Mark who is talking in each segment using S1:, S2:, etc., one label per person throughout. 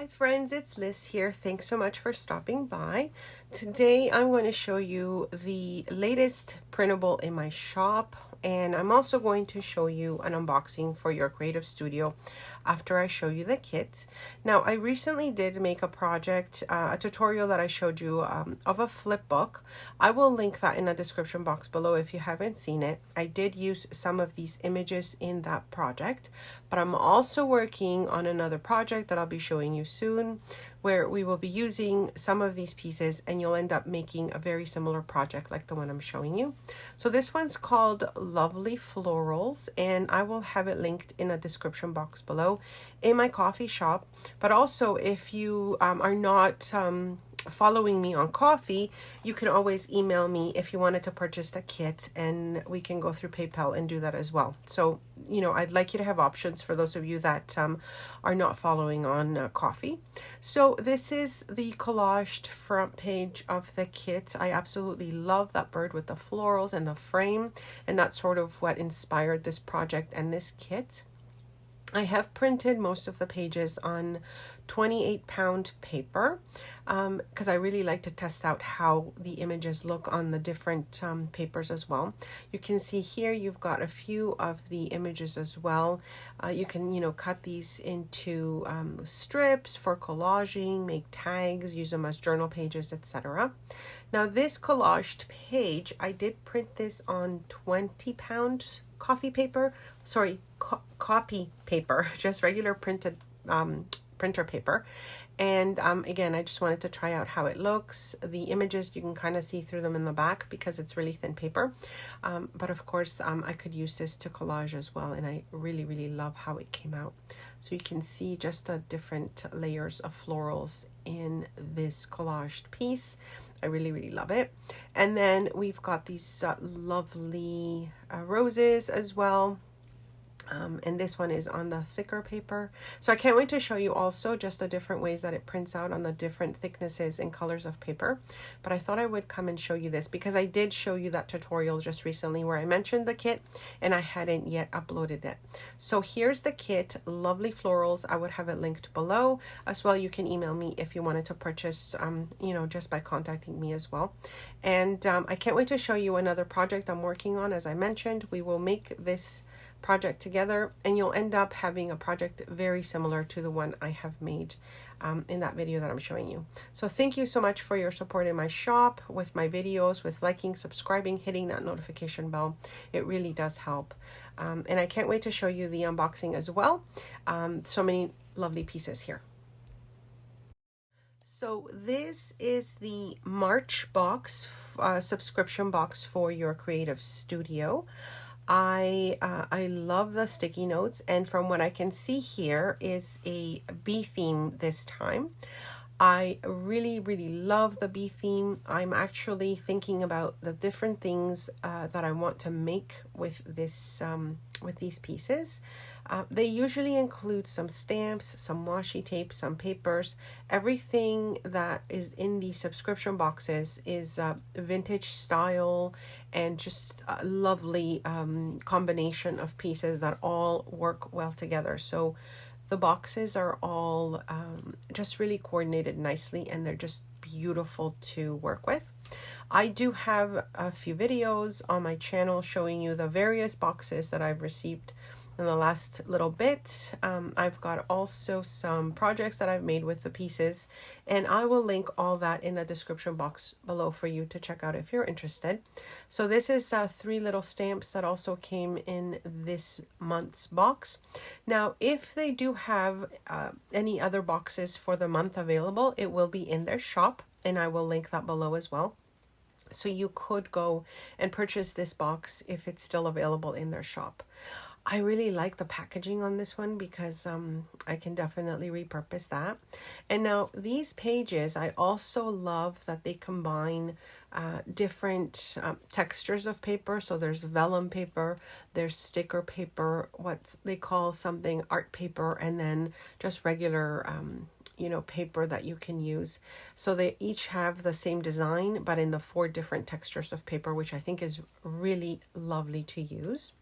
S1: Hi friends, it's Liz here. Thanks so much for stopping by. Today I'm going to show you the latest printable in my shop, and I'm also going to show you an unboxing for your creative studio after I show you the kit. Now, I recently did make a project, a tutorial that I showed you of a flip book. I will link that in the description box below if you haven't seen it. I did use some of these images in that project, but I'm also working on another project that I'll be showing you soon, where we will be using some of these pieces and you'll end up making a very similar project like the one I'm showing you. So this one's called Lovely Florals, and I will have it linked in the description box below in my coffee shop. But also, if you are not following me on Coffee, you can always email me if you wanted to purchase the kit, and we can go through PayPal and do that as well. So, you know, I'd like you to have options for those of you that are not following on Coffee. So this is the collaged front page of the kit. I absolutely love that bird with the florals and the frame, and that's sort of what inspired this project and this kit. I have printed most of the pages on 28-pound paper because I really like to test out how the images look on the different papers as well. You can see here you've got a few of the images as well. You can, you know, cut these into strips for collaging, make tags, use them as journal pages, etc. Now this collaged page, I did print this on 20-pound copy paper, just regular printed printer paper. And again, I just wanted to try out how it looks. The images, you can kind of see through them in the back because it's really thin paper. But of course, I could use this to collage as well, and I really love how it came out. So you can see just the different layers of florals in this collaged piece. I really love it. And then we've got these lovely roses as well. And this one is on the thicker paper. So I can't wait to show you also just the different ways that it prints out on the different thicknesses and colors of paper. But I thought I would come and show you this because I did show you that tutorial just recently where I mentioned the kit and I hadn't yet uploaded it. So here's the kit, Lovely Florals. I would have it linked below as well. You can email me if you wanted to purchase, you know, just by contacting me as well. And I can't wait to show you another project I'm working on. As I mentioned, we will make this project together and you'll end up having a project very similar to the one I have made in that video that I'm showing you. So thank you so much for your support in my shop, with my videos, with liking, subscribing, hitting that notification bell. It really does help. And I can't wait to show you the unboxing as well. So many lovely pieces here. So this is the March box, subscription box for your creative studio. I love the sticky notes, and from what I can see here is a bee theme this time. I really love the bee theme. I'm actually thinking about the different things that I want to make with this with these pieces. They usually include some stamps, some washi tape, some papers. Everything that is in these subscription boxes is vintage style and just a lovely combination of pieces that all work well together. So the boxes are all just really coordinated nicely, and they're just beautiful to work with. I do have a few videos on my channel showing you the various boxes that I've received in the last little bit. I've got also some projects that I've made with the pieces, and I will link all that in the description box below for you to check out if you're interested. So this is 3 little stamps that also came in this month's box. Now, if they do have any other boxes for the month available, it will be in their shop, and I will link that below as well. So you could go and purchase this box if it's still available in their shop. I really like the packaging on this one because I can definitely repurpose that. And now these pages, I also love that they combine different textures of paper. So there's vellum paper, there's sticker paper, what they call something art paper, and then just regular you know, paper that you can use. So they each have the same design, but in the 4 different textures of paper, which I think is really lovely to use.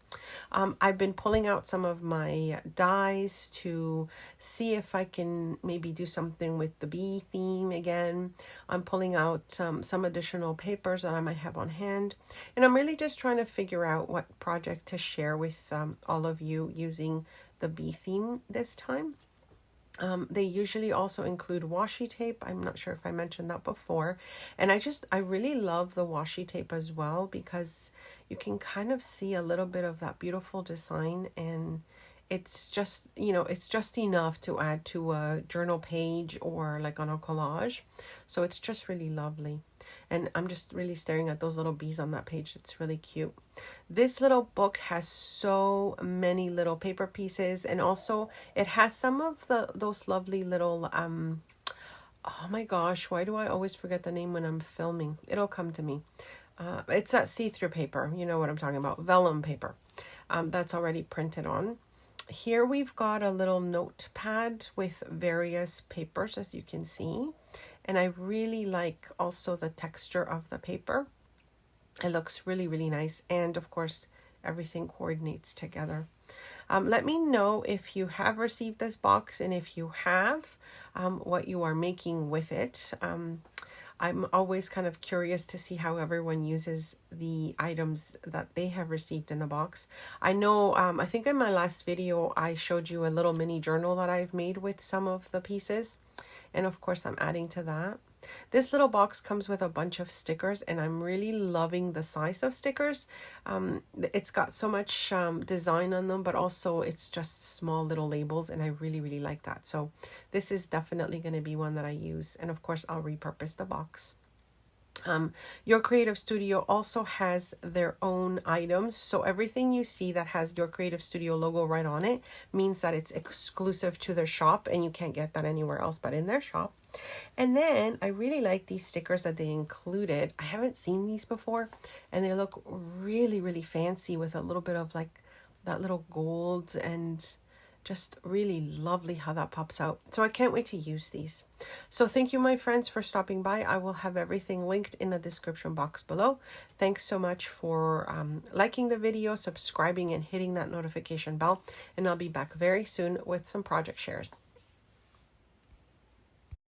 S1: I've been pulling out some of my dies to see if I can maybe do something with the bee theme again. I'm pulling out some additional papers that I might have on hand. And I'm really just trying to figure out what project to share with all of you using the bee theme this time. They usually also include washi tape. I'm not sure if I mentioned that before. And I really love the washi tape as well, because you can kind of see a little bit of that beautiful design, and it's just, you know, it's just enough to add to a journal page or like on a collage. So it's just really lovely. And I'm just really staring at those little bees on that page. It's really cute. This little book has so many little paper pieces, and also it has some of those lovely little oh my gosh, why do I always forget the name when I'm filming? It'll come to me. It's that see-through paper, you know what I'm talking about, vellum paper. That's already printed on. Here we've got a little notepad with various papers, as you can see. And I really like also the texture of the paper. It looks really, really nice. And of course, everything coordinates together. Let me know if you have received this box, and if you have, what you are making with it. I'm always kind of curious to see how everyone uses the items that they have received in the box. I know, I think in my last video, I showed you a little mini journal that I've made with some of the pieces. And of course, I'm adding to that. This little box comes with a bunch of stickers, and I'm really loving the size of stickers. It's got so much design on them, but also it's just small little labels, and I really, really like that. So this is definitely going to be one that I use. And of course, I'll repurpose the box. Your Creative Studio also has their own items. So everything you see that has Your Creative Studio logo right on it means that it's exclusive to their shop, and you can't get that anywhere else but in their shop. And then I really like these stickers that they included. I haven't seen these before, and they look really, really fancy with a little bit of like that little gold, and just really lovely how that pops out. So I can't wait to use these. So thank you, my friends, for stopping by. I will have everything linked in the description box below. Thanks so much for liking the video, subscribing, and hitting that notification bell. And I'll be back very soon with some project shares.